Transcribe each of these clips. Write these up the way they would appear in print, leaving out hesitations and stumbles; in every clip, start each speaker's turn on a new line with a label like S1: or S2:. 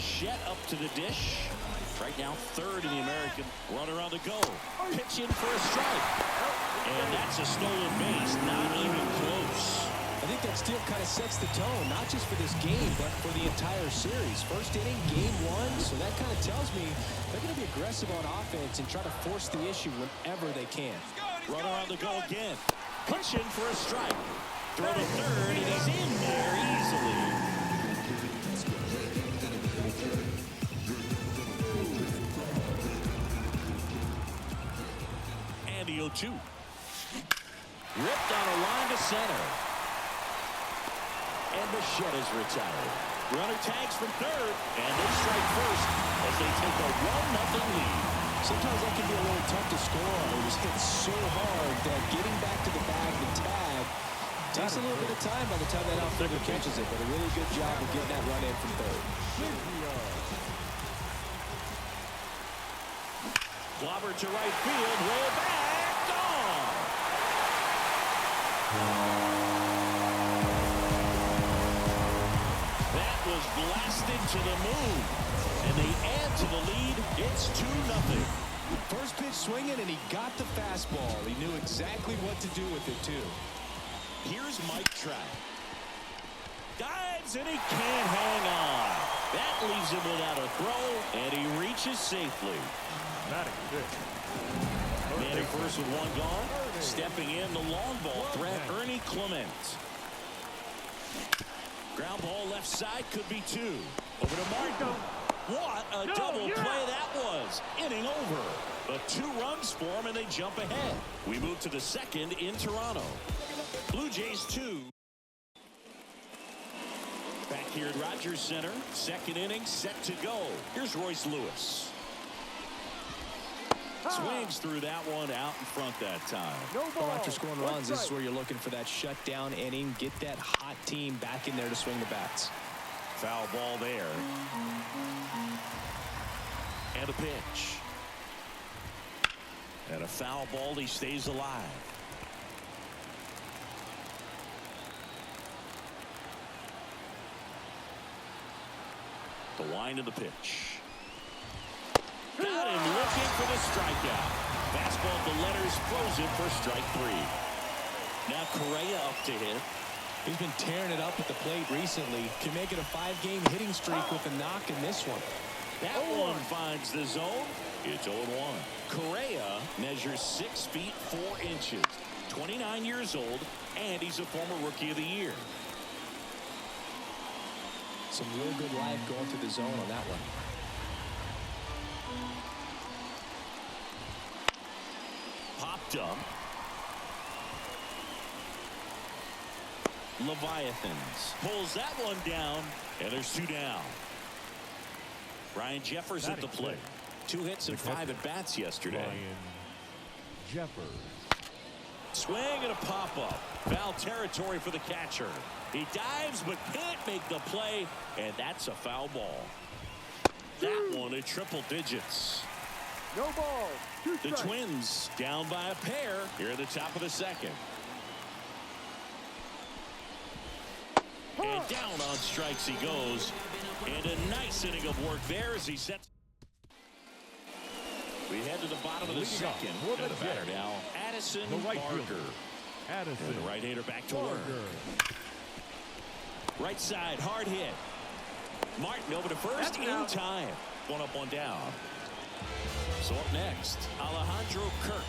S1: Bichette up to the dish. Right now, third in the American. Runner on the go. Pitch in for a strike. And that's a stolen base. Not even close.
S2: I think that steal kind of sets the tone, not just for this game, but for the entire series. First inning, game one, so that kind of tells me they're going to be aggressive on offense and try to force the issue whenever they can.
S1: Runner on the go again. Pitch in for a strike. Throw to third, and he's in there easily. And the 0-2. Ripped on a line to center. And Bichette is retired. Runner tags from third, and they strike first as they take a 1-0 lead.
S2: Sometimes that can be a little tough to score on. It was hit so hard that getting back to the bag and tag takes a little bit of time by the time that outfielder catches it, but a really good job of getting that run in from third.
S1: Clobber to right field, way back, gone. That was blasted to the moon, and they add to the lead. It's 2-0.
S2: First pitch swinging, and he got the fastball. He knew exactly what to do with it, too.
S1: Here's Mike Trout. Dives, and he can't hang on. That leaves him without a throw, and he reaches safely. Man at first with one gone. Stepping in, the long ball threat, Ernie Clement. Ground ball left side, could be two. Over to Martin. What a double play that was. Inning over. A 2 runs for him, and they jump ahead. We move to the second in Toronto. Blue Jays 2. Back here at Rogers Center. Second inning set to go. Here's Royce Lewis. Swings through that one out in front that time.
S2: Well, after scoring runs, this is where you're looking for that shutdown inning. Get that hot team back in there to swing the bats.
S1: Foul ball there. And a pitch. And a foul ball. He stays alive. The wind of the pitch. Got him looking for the strikeout. Fastball at the letters, frozen for strike 3. Now Correa up to hit.
S2: He's been tearing it up at the plate recently. Can make it a 5-game hitting streak with a knock in this one.
S1: That one finds the zone. It's 0-1. Correa measures 6 feet 4 inches. 29 years old, and he's a former Rookie of the Year.
S2: Some real good life going through the zone on that one.
S1: Popped up. Leviathans pulls that one down, and there's 2 down. Ryan Jeffers at the plate. 2 hits and 5 at-bats yesterday.
S3: Ryan Jeffers.
S1: Swing and a pop-up. Foul territory for the catcher. He dives but can't make the play, and that's a foul ball. That one at triple digits.
S3: No ball.
S1: The Twins down by a pair here at the top of the second. And down on strikes he goes. And a nice inning of work there as he sets. We head to the bottom of the second. And the batter now, Addison Barker.
S3: Addison.
S1: And the right-hander back to work. Right side, hard hit. Martin over to first in time. 1 up, 1 down. So up next, Alejandro Kirk.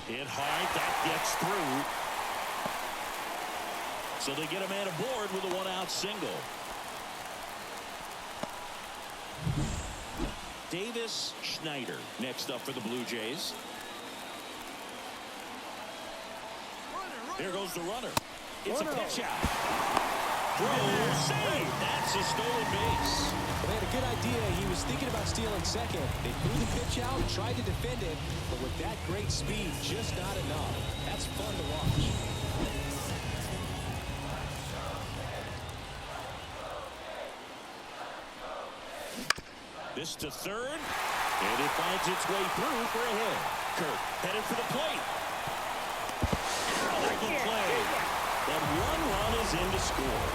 S1: Hit hard, that gets through. So they get a man aboard with a 1-out single. Davis Schneider next up for the Blue Jays. There goes the runner. It's a pitch out. Throw, save. That's a stolen base.
S2: Well, they had a good idea. He was thinking about stealing second. They threw the pitch out, tried to defend it, but with that great speed, just not enough. That's fun to watch.
S1: This to third, and it finds its way through for a hit. Kirk headed for the plate. Another good play. But 1 run is in to score.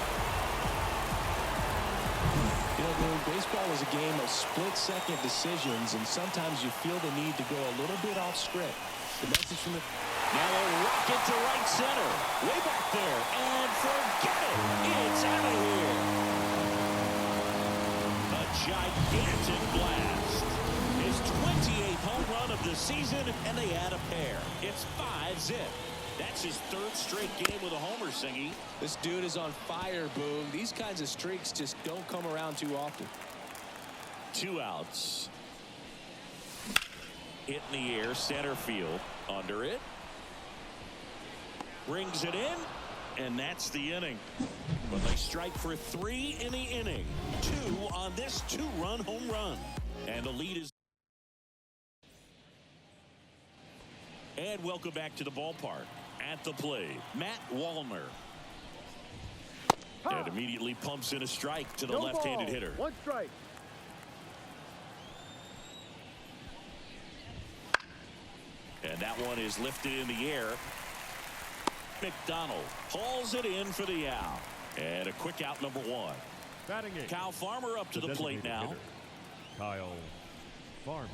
S2: know, Boone, baseball is a game of split-second decisions, and sometimes you feel the need to go a little bit off script. The message from the...
S1: Now a rocket to right center. Way back there. And forget it. It's out of here. A gigantic blast. His 28th home run of the season, and they add a pair. It's 5-zip. That's his third straight game with a homer, Singy.
S2: This dude is on fire, Boone. These kinds of streaks just don't come around too often.
S1: 2 outs. Hit in the air, center field. Under it. Brings it in, and that's the inning. But they strike for 3 in the inning. 2 on this 2-run home run. And the lead is... And welcome back to the ballpark. At the plate, Matt Wallner. And immediately pumps in a strike to the left-handed hitter.
S3: 1 strike.
S1: And that one is lifted in the air. McDonald hauls it in for the out. And a quick out, number 1.
S3: Batting eighth.
S1: Kyle Farmer up to the plate now.
S3: Hitter, Kyle Farmer.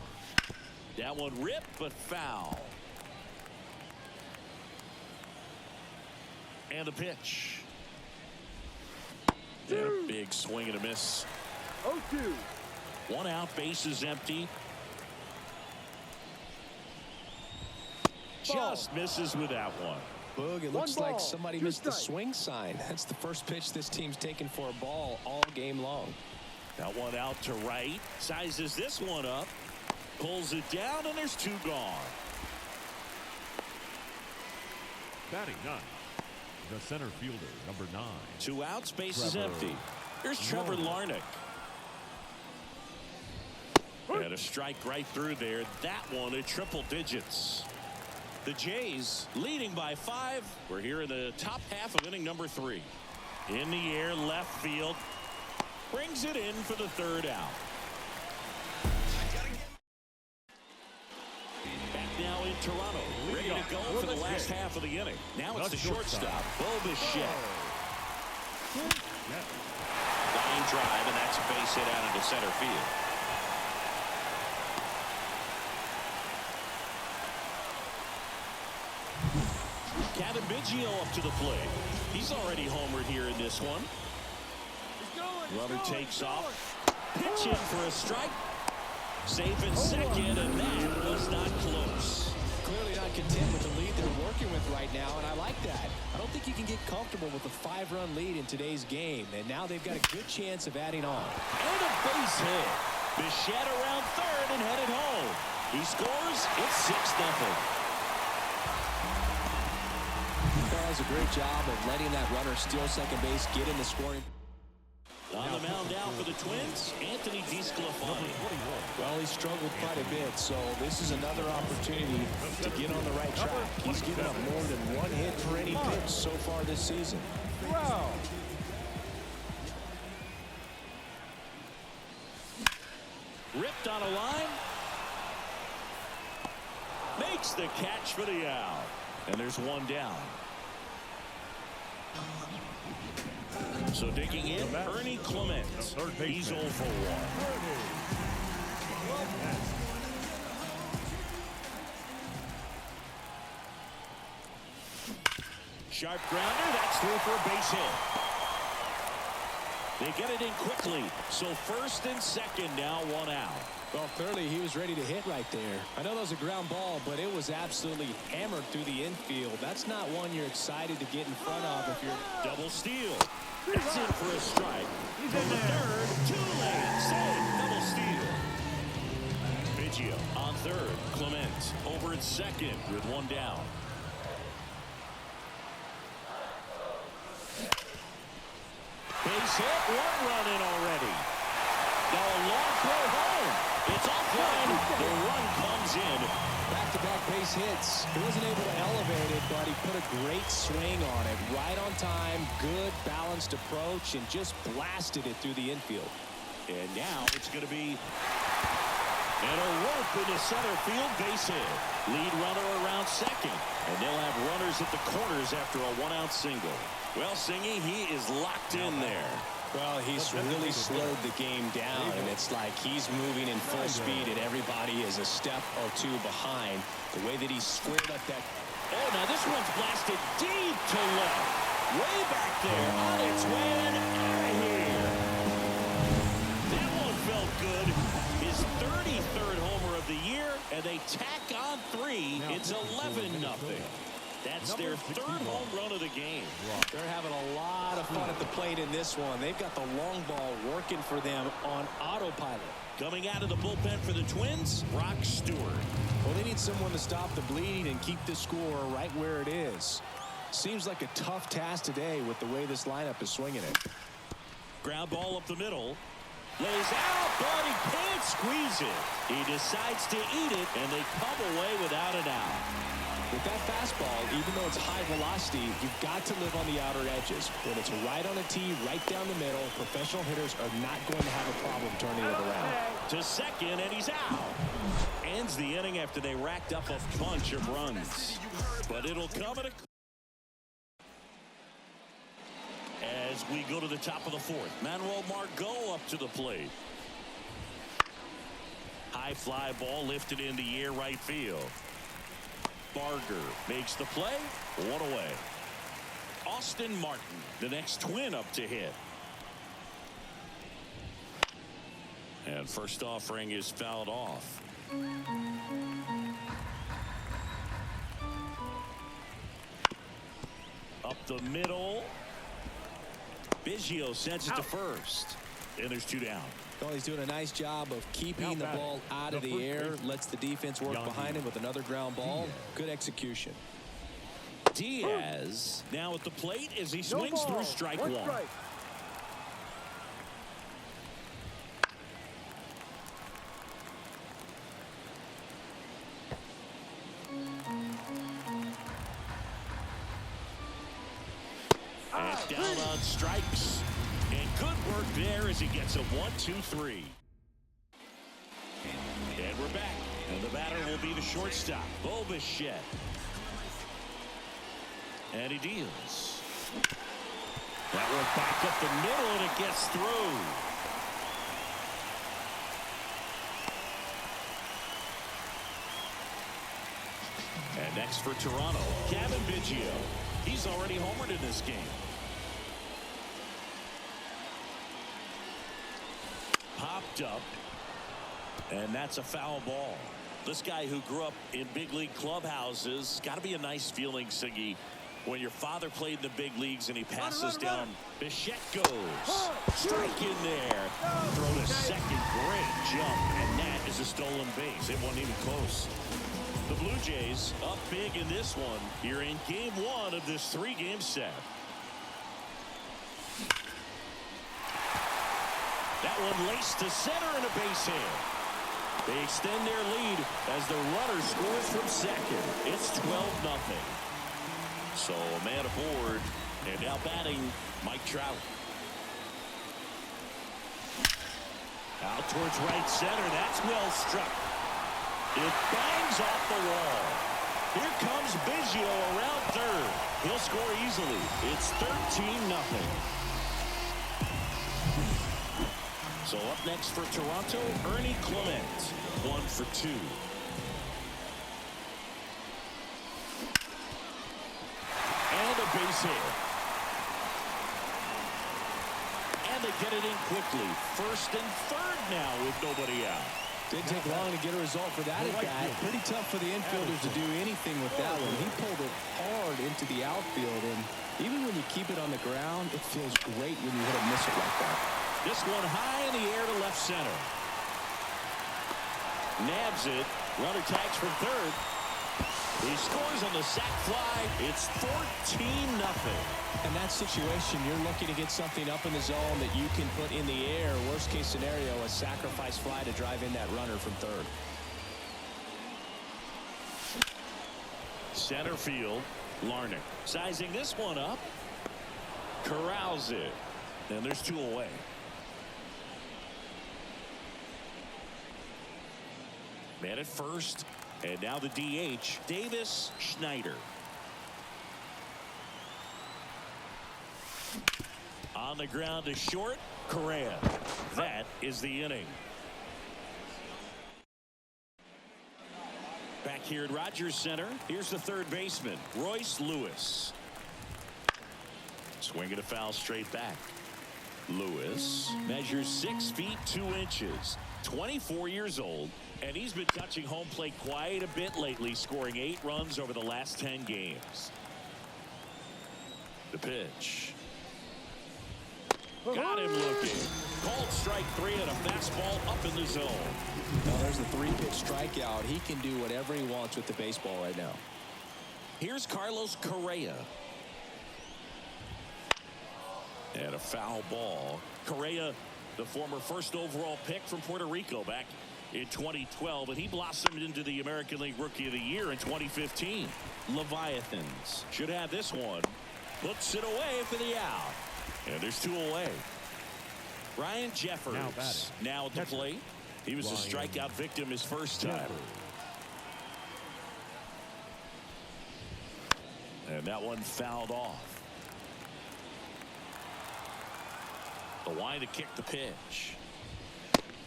S1: That one ripped, but foul. And the pitch. And a big swing and a miss.
S3: 0-2.
S1: 1 out, base is empty. Just misses with that one.
S2: Boog, it looks like somebody missed the
S3: strikes.
S2: swing sign. That's the first pitch this team's taken for a ball all game long.
S1: That one out to right. Sizes this one up. Pulls it down, and there's 2 gone.
S3: Batting 9. The center fielder, number 9.
S1: 2 outs, base is empty. Here's Trevor Larnach. And a strike right through there. That one at triple digits. The Jays leading by 5. We're here in the top half of inning number 3. In the air, left field. Brings it in for the 3rd out. Back now in Toronto. Ready to go for the last half of the inning. Now it's the shortstop, Bo Bichette. Line drive, and that's a base hit out into center field. Kevin Biggio up to the plate. He's already homered here in this one. Runner takes off. Pitch in for a strike. Safe in second, and that was not close.
S2: Clearly not content with the lead they're working with right now, and I like that. I don't think you can get comfortable with a 5-run lead in today's game, and now they've got a good chance of adding on.
S1: And a base hit. Bichette around 3rd and headed home. He scores. It's 6-0.
S2: Does a great job of letting that runner steal second base, get in the scoring.
S1: On the mound now for the Twins, Anthony DeSclafani.
S2: Well, he struggled quite a bit, so this is another opportunity to get on the right track. He's given up more than 1 hit for any pitch so far this season.
S3: Wow.
S1: Ripped on a line. Makes the catch for the out. And there's 1 down. So digging in, Ernie Clement. He's 0 for 1. Sharp grounder, that's through for a base hit. They get it in quickly. So 1st and 2nd now, 1 out.
S2: Well, clearly he was ready to hit right there. I know that was a ground ball, but it was absolutely hammered through the infield. That's not one you're excited to get in front of if you're...
S1: Double steal. That's in for a strike. From the 3rd, 2-lane save. Double steal. Biggio on 3rd. Clement over at 2nd with 1 down. Base hit, 1 run in already. Now a long throw home. It's offline. The run comes in.
S2: Back-to-back base hits. He wasn't able to elevate it, but he put a great swing on it. Right on time, good balanced approach, and just blasted it through the infield.
S1: And now it's going to be and a rope into center field, base hit. Lead runner around 2nd. And they'll have runners at the corners after a 1-out single. Well, Singy, he is locked in there.
S2: Well, he's really slowed the game down, and it's like he's moving in full speed, and everybody is a step or two behind. The way that he squared up that.
S1: Oh, now this one's blasted deep to left. Way back there, on its way and out of here. That one felt good. His 33rd homer of the year, and they tack on 3. It's 11-0. That's their 3rd home run of the game.
S2: They're having a lot of fun at the plate in this one. They've got the long ball working for them on autopilot.
S1: Coming out of the bullpen for the Twins, Brock Stewart.
S2: Well, they need someone to stop the bleeding and keep the score right where it is. Seems like a tough task today with the way this lineup is swinging it.
S1: Ground ball up the middle. Lays out, but he can't squeeze it. He decides to eat it, and they come away without an out.
S2: With that fastball, even though it's high velocity, you've got to live on the outer edges. When it's right on a tee, right down the middle, professional hitters are not going to have a problem turning it around.
S1: To second, and he's out. Ends the inning after they racked up a bunch of runs. But it'll come at a... As we go to the top of the 4th, Manuel Margot up to the plate. High fly ball lifted in the air, right field. Barger makes the play. 1 away. Austin Martin, the next Twin up to hit. And first offering is fouled off. Up the middle. Biggio sends it to first. And there's 2 down.
S2: Well, he's doing a nice job of keeping the ball out of the air. Lets the defense work behind him with another ground ball. Good execution.
S1: Diaz now at the plate as he swings through strike 1. And down on strikes. And good work there as he gets a 1-2-3. And we're back. And the batter will be the shortstop, Bo Bichette. And he deals. That one back up the middle, and it gets through. And next for Toronto, Kevin Biggio. He's already homered in this game. Popped up, and that's a foul ball. This guy who grew up in big league clubhouses, got to be a nice feeling, Siggy, when your father played in the big leagues and he passes down. Bichette goes. Strike in there. Throw to second. Great jump, and that is a stolen base. It wasn't even close. The Blue Jays up big in this one here in game 1 of this 3-game set. That one laced to center and a base hit. They extend their lead as the runner scores from second. It's 12-0. So a man aboard, and now batting Mike Trout. Out towards right center. That's well struck. It bangs off the wall. Here comes Biggio around third. He'll score easily. It's 13-0. So up next for Toronto, Ernie Clement, 1 for 2. And a base hit. And they get it in quickly. First and third now with nobody out.
S2: Didn't take long to get a result for that at bat. Pretty tough for the infielders to do anything with that one. He pulled it hard into the outfield, and even when you keep it on the ground, it feels great when you hit a missile like that.
S1: This one high in the air to left center. Nabs it. Runner tags from third. He scores on the sac fly. It's 14-0.
S2: In that situation, you're looking to get something up in the zone that you can put in the air. Worst case scenario, a sacrifice fly to drive in that runner from third.
S1: Center field, Larnach sizing this one up. Corrals it. And there's 2 away. Man at first, and now the DH, Davis Schneider. On On the ground to short, Correa. That is the inning. Back here at Rogers Center, here's the third baseman, Royce Lewis. Swinging a foul straight back. Lewis measures 6 feet 2 inches, 24 years old, and he's been touching home plate quite a bit lately, scoring 8 runs over the last 10 games. The pitch. Got him looking. Called strike 3 and a fastball up in the zone.
S2: Now there's the 3-pitch strikeout. He can do whatever he wants with the baseball right now.
S1: Here's Carlos Correa. And a foul ball. Correa, the former first overall pick from Puerto Rico back in 2012, and he blossomed into the American League Rookie of the Year in 2015. Leviathans should have this one. Puts it away for the out. And there's 2 away. Ryan Jeffers now at the plate. He was a strikeout victim his first time. And that one fouled off. The line to kick the pitch.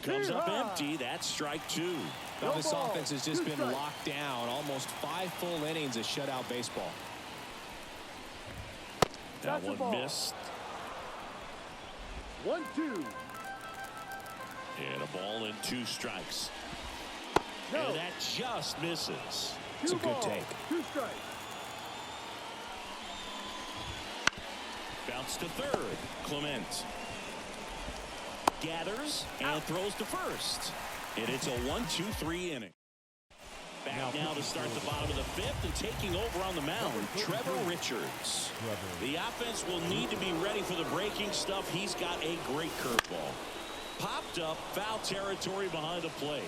S1: Comes up empty. That's strike 2.
S2: Now this offense has just been locked down. Almost 5 full innings of shutout baseball.
S1: That one missed.
S4: 1-2.
S1: And a ball and 2 strikes. And that just misses.
S2: It's a good take.
S4: 2 strikes.
S1: Bounce to third. Clement gathers and throws to first. And it's a 1-2-3 inning. Back now to start the bottom of the 5th, and taking over on the mound, Trevor Richards. The offense will need to be ready for the breaking stuff. He's got a great curveball. Popped up, foul territory behind the plate.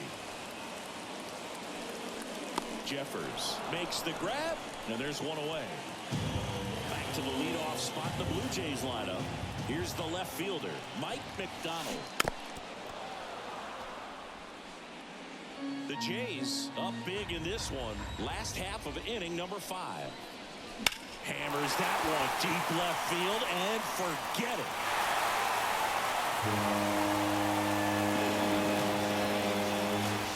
S1: Jeffers makes the grab, and there's one away. Back to the leadoff spot in the Blue Jays lineup. Here's the left fielder, Mike McDonald. The Jays up big in this one. Last half of inning number 5. Hammers that one deep left field and forget it.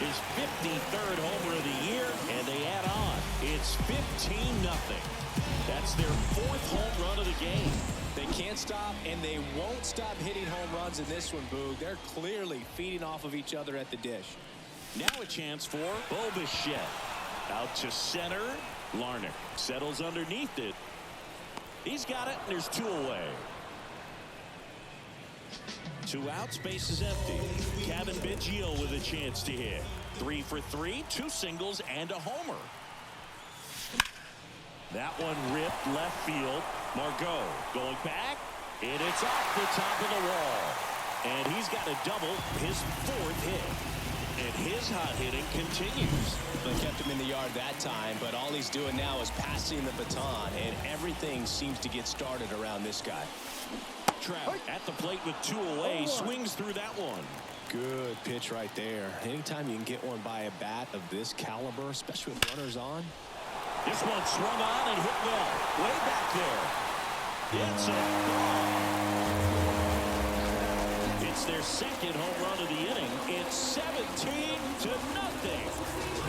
S1: His 53rd homer of the year, and they add on. It's 15-0. That's their 4th home run of the game.
S2: They can't stop, and they won't stop hitting home runs in this one, Boog. They're clearly feeding off of each other at the dish.
S1: Now a chance for Bo Bichette. Out to center. Larnach settles underneath it. He's got it, and there's 2 away. 2 outs, base is empty. Kevin Biggio with a chance to hit. 3 for 3, 2 singles, and a homer. That one ripped left field. Margot going back, and it's off the top of the wall. And he's got a double, his 4th hit. And his hot hitting continues.
S2: They kept him in the yard that time, but all he's doing now is passing the baton, and everything seems to get started around this guy.
S1: Trout at the plate with 2 away, swings through that one.
S2: Good pitch right there. Anytime you can get one by a bat of this caliber, especially with runners on.
S1: This one swung on and hit well. Way back there. It's a ball. It's their 2nd home run of the inning. It's 17-0.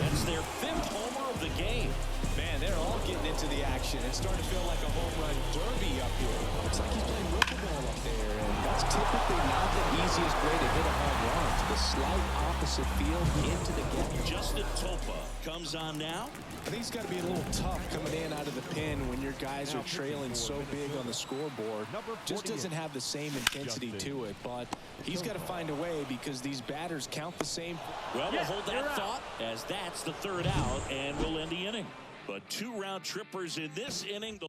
S1: That's their 5th homer of the game.
S2: Man, they're all getting into the action. It's starting to feel like a home run derby up here. Looks like he's playing ripple ball up there, and that's typically not the easiest way to hit a home run. To the slight opposite field into the gap.
S1: Justin Topa comes on now.
S2: I think it's got to be a little tough coming in out of the pen when your guys are trailing so big on the scoreboard. Just doesn't have the same intensity to it, but he's got to find a way because these batters count the same.
S1: Well, we'll hold that thought as that's the 3rd out, and we'll end the inning. But 2 round trippers in this inning.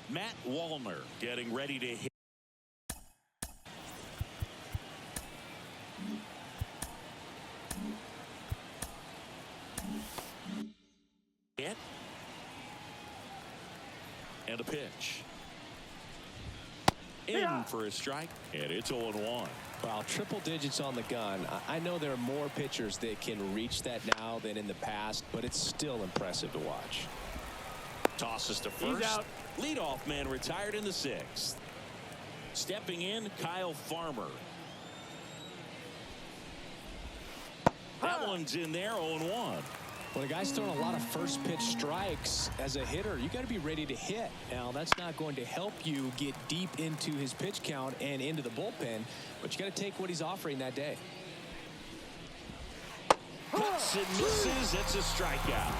S1: Matt Wallner getting ready to hit. And a pitch. In for a strike, and it's 0-1.
S2: Wow, triple digits on the gun. I know there are more pitchers that can reach that now than in the past, but it's still impressive to watch.
S1: Tosses to first. Leadoff man retired in the 6th. Stepping in, Kyle Farmer. That one's in there, 0-1.
S2: When a guy's throwing a lot of first pitch strikes as a hitter, you got to be ready to hit. Now, that's not going to help you get deep into his pitch count and into the bullpen, but you got to take what he's offering that day.
S1: Cuts and misses. It's a strikeout.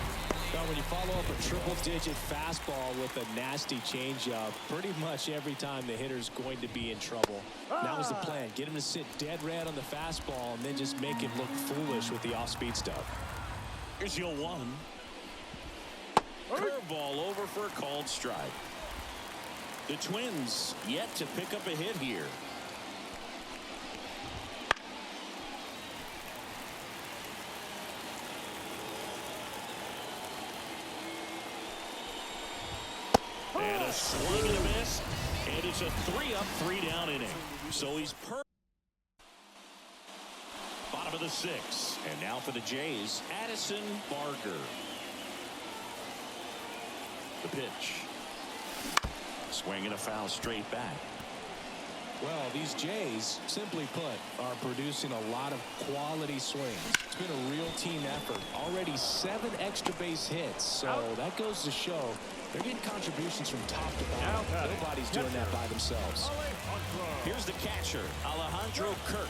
S2: Now, when you follow up a triple-digit fastball with a nasty changeup, pretty much every time the hitter's going to be in trouble. That was the plan. Get him to sit dead red on the fastball and then just make him look foolish with the off-speed stuff.
S1: Here's your 1. Curveball over for a called strike. The Twins yet to pick up a hit here. And a swing and a miss. And it's a 3-up, 3-down inning. So he's bottom of the 6th. And now for the Jays, Addison Barger. The pitch. Swing and a foul straight back.
S2: Well, these Jays, simply put, are producing a lot of quality swings. It's been a real team effort. Already 7 extra base hits. So that goes to show they're getting contributions from top to bottom. Nobody's doing that by themselves.
S1: Here's the catcher, Alejandro Kirk.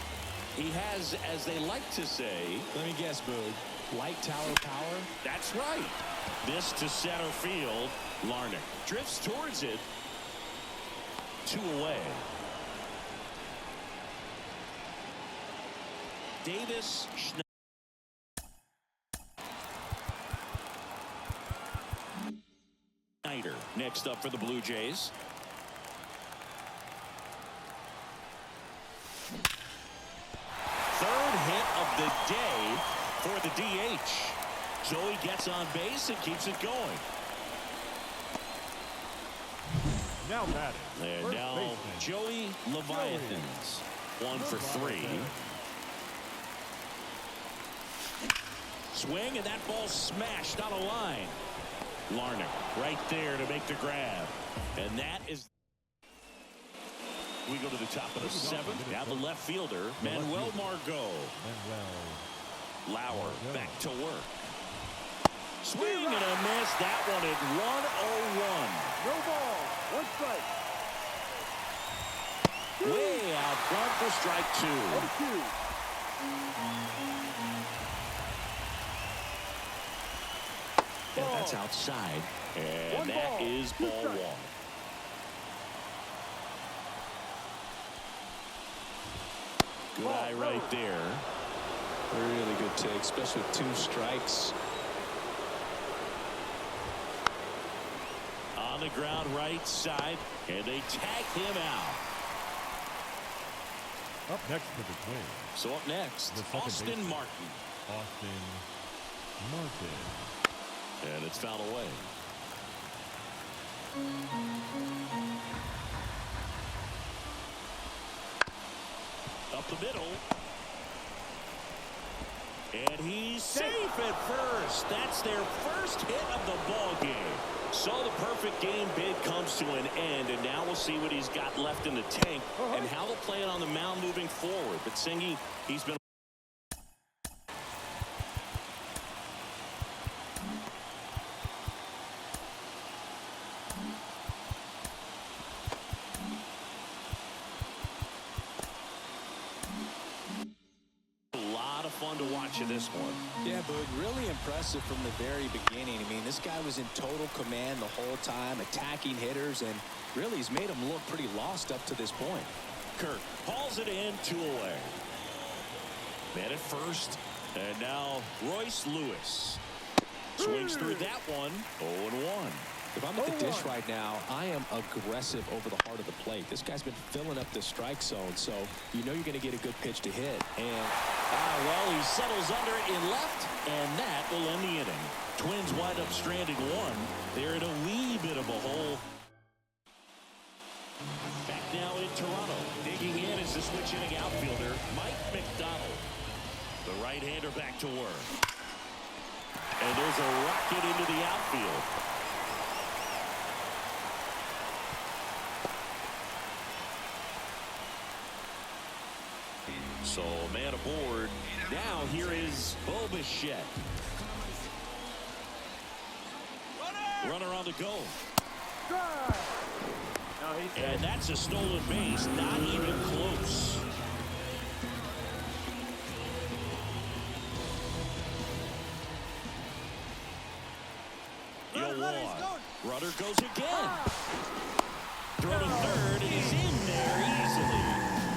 S1: He has, as they like to say,
S2: let me guess, Boog, light tower power?
S1: That's right. This to center field. Larnach drifts towards it. 2 away. Davis. Schneider next up for the Blue Jays. Third hit of the day for the DH. Joey gets on base and keeps it going.
S3: Now batting.
S1: And now Joey Leviathans. 1 for 3. Swing, and that ball smashed on a line. Larnach right there to make the grab. And that is... We go to the top of the 7th. Now the left fielder, Manuel Margot. Lauer back to work. Swing and a miss. That one at 1-0-1.
S4: No ball. 1 strike.
S1: Way out front for strike 2.
S4: 2.
S1: And that's outside. And that is ball 1. Good eye right there.
S2: Really good take, especially with 2 strikes.
S1: On the ground right side, and they tag him out.
S3: Up next for the Twins.
S1: So up next, Austin Martin.
S3: Austin Martin.
S1: And it's fouled away. Up the middle. And he's safe at first. That's their first hit of the ball game. So the perfect game bid comes to an end, and now we'll see what he's got left in the tank and how they'll play it on the mound moving forward. But Singy, he's been fun to watch in this one.
S2: Yeah, but really impressive from the very beginning. I mean, this guy was in total command the whole time, attacking hitters, and really he's made them look pretty lost up to this point.
S1: Kirk hauls it in, 2 away. Man at first, and now Royce Lewis swings through that one. 0-1.
S2: If I'm at the dish right now, I am aggressive over the heart of the plate. This guy's been filling up the strike zone, so you know you're going to get a good pitch to hit. And
S1: well, he settles under it in left, and that will end the inning. Twins wind up stranded 1. They're in a wee bit of a hole. Back now in Toronto. Digging in is the switch inning outfielder, Mike McDonald. The right-hander back to work. And there's a rocket into the outfield. So man aboard. Now here is Bo Bichette. Runner on the go. And that's a stolen base. Not even close. Runner goes again. Throw to third, and he's in there easily.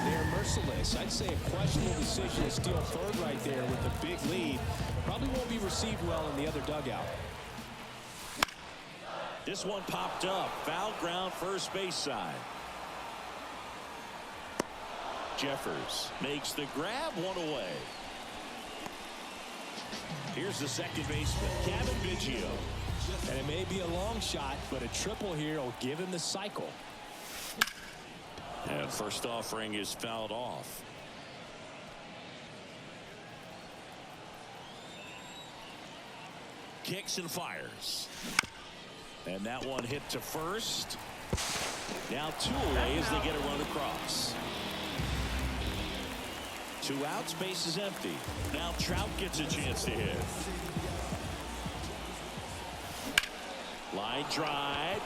S2: They're merciless. I'd say a questionable decision to steal third right there with a big lead. Probably won't be received well in the other dugout.
S1: This one popped up. Foul ground, first base side. Jeffers makes the grab, one away. Here's the second baseman, Kevin Biggio.
S2: And it may be a long shot, but a triple here will give him the cycle.
S1: And first offering is fouled off. Kicks and fires. And that one hit to first. Now two away as they get a run across. 2 outs, base is empty. Now Trout gets a chance to hit. Line drive.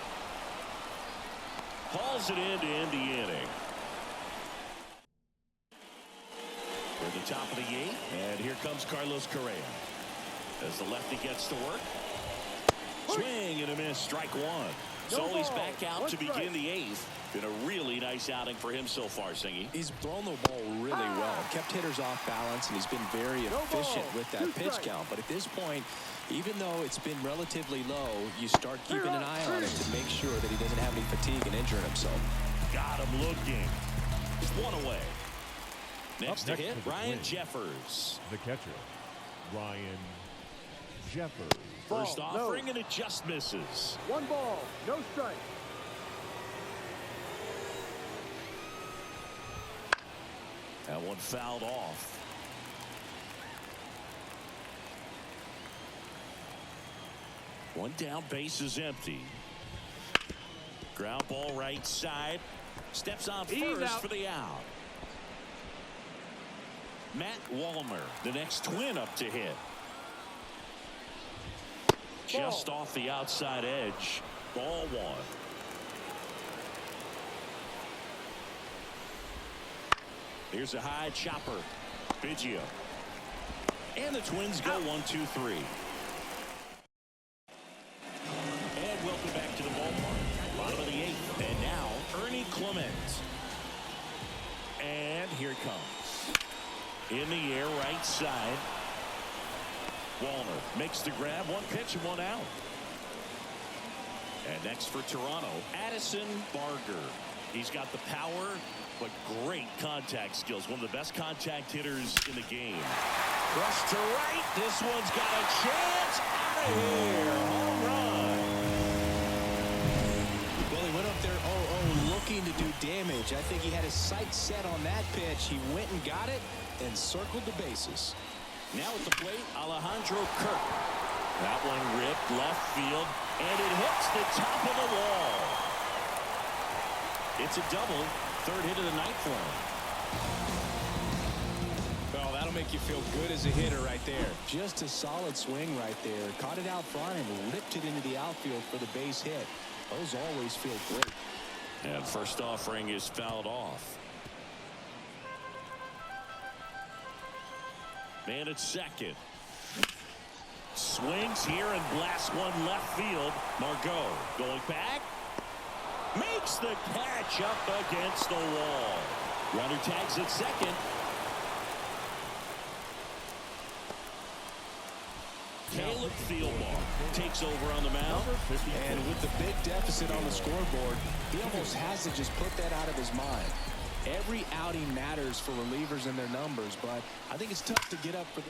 S1: Hauls it in to end the inning. We're at the top of the 8th, and here comes Carlos Correa. As the lefty gets to work. Swing and a miss, strike one. So he's back out to begin the 8th. Been a really nice outing for him so far, Singy.
S2: He's thrown the ball really well. Kept hitters off balance, and he's been very efficient with that pitch count. But at this point, even though it's been relatively low, you start keeping an eye on it to make sure that he doesn't have any fatigue and injuring himself.
S1: Got him looking. One away. Next to hit, Ryan Jeffers.
S3: The catcher, Ryan Jeffers.
S1: First offering, and it just misses.
S4: 1 ball, no strike.
S1: That one fouled off. One down, base is empty. Ground ball right side. Steps on first for the out. Matt Wallner, the next twin up to hit. Just off the outside edge. Ball 1. Here's a high chopper. Biggio. And the Twins go 1-2-3. And welcome back to the ballpark. Bottom of the 8th. And now Ernie Clement. And here it comes. In the air, right side. Wallner makes the grab. 1 pitch and 1 out. And next for Toronto, Addison Barger. He's got the power, but great contact skills. One of the best contact hitters in the game. Rush to right. This one's got a chance. Out of here. Home run.
S2: Well, he went up there 0-0 looking to do damage. I think he had his sights set on that pitch. He went and got it and circled the bases.
S1: Now at the plate, Alejandro Kirk. That one ripped left field, and it hits the top of the wall. It's a double. 3rd hit of the night for him.
S2: Well, that'll make you feel good as a hitter right there. Just a solid swing right there. Caught it out front and ripped it into the outfield for the base hit. Those always feel great.
S1: And first offering is fouled off. Man at second. Swings here and blasts one left field. Margot going back. Makes the catch up against the wall. Runner tags at second. Caleb Thielbar takes over on the mound.
S2: And with the big deficit on the scoreboard, he almost has to just put that out of his mind. Every outing matters for relievers and their numbers, but I think it's tough to get up for the...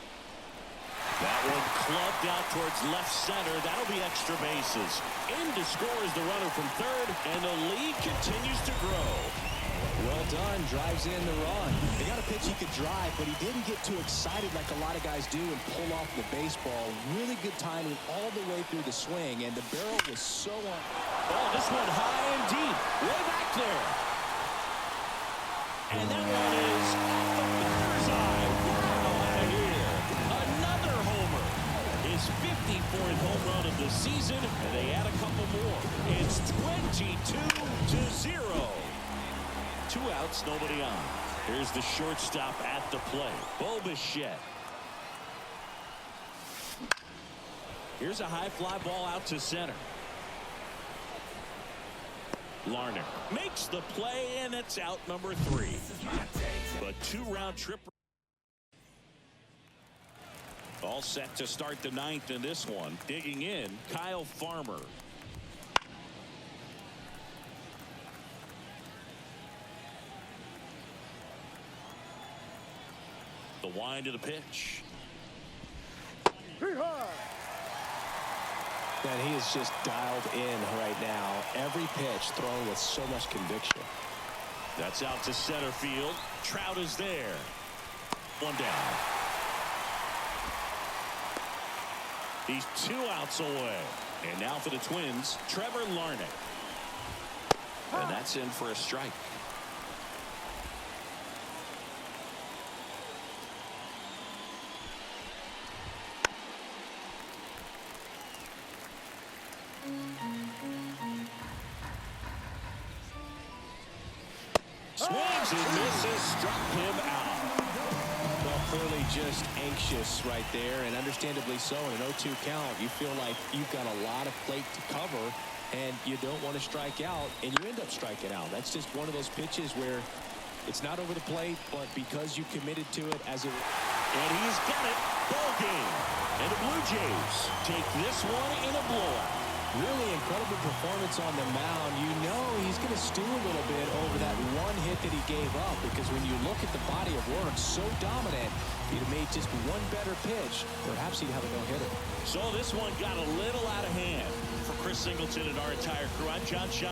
S1: That one clubbed out towards left center. That'll be extra bases. In to score is the runner from 3rd, and the lead continues to grow.
S2: Well done. Drives in the run. They got a pitch he could drive, but he didn't get too excited like a lot of guys do and pull off the baseball. Really good timing all the way through the swing, and the barrel was so on.
S1: Oh, this one high and deep. Way back there. And that one is off the batter's his 54th home run of the season, and they add a couple more. It's 22-0. 2 outs, nobody on. Here's the shortstop at the plate, Bo Bichette. Here's a high fly ball out to center. Larner makes the play, and it's out number 3. A 2-round trip. All set to start the 9th in this one. Digging in, Kyle Farmer. The wind of the pitch.
S2: And he is just dialed in right now. Every pitch thrown with so much conviction.
S1: That's out to center field. Trout is there. 1 down. He's 2 outs away. And now for the Twins, Trevor Larnach. And that's in for a strike. Swings and misses, struck him out.
S2: Well, clearly just anxious right there, and understandably so. In an 0-2 count, you feel like you've got a lot of plate to cover, and you don't want to strike out, and you end up striking out. That's just one of those pitches where it's not over the plate, but because you committed to it as it...
S1: And he's got it. Ball game. And the Blue Jays take this one in a blowout.
S2: Really incredible performance on the mound. You know he's going to stew a little bit over that one hit that he gave up, because when you look at the body of work, so dominant, if he'd have made just one better pitch, perhaps he'd have a no-hitter.
S1: So this one got a little out of hand. For Chris Singleton and our entire crew, I'm John Shine.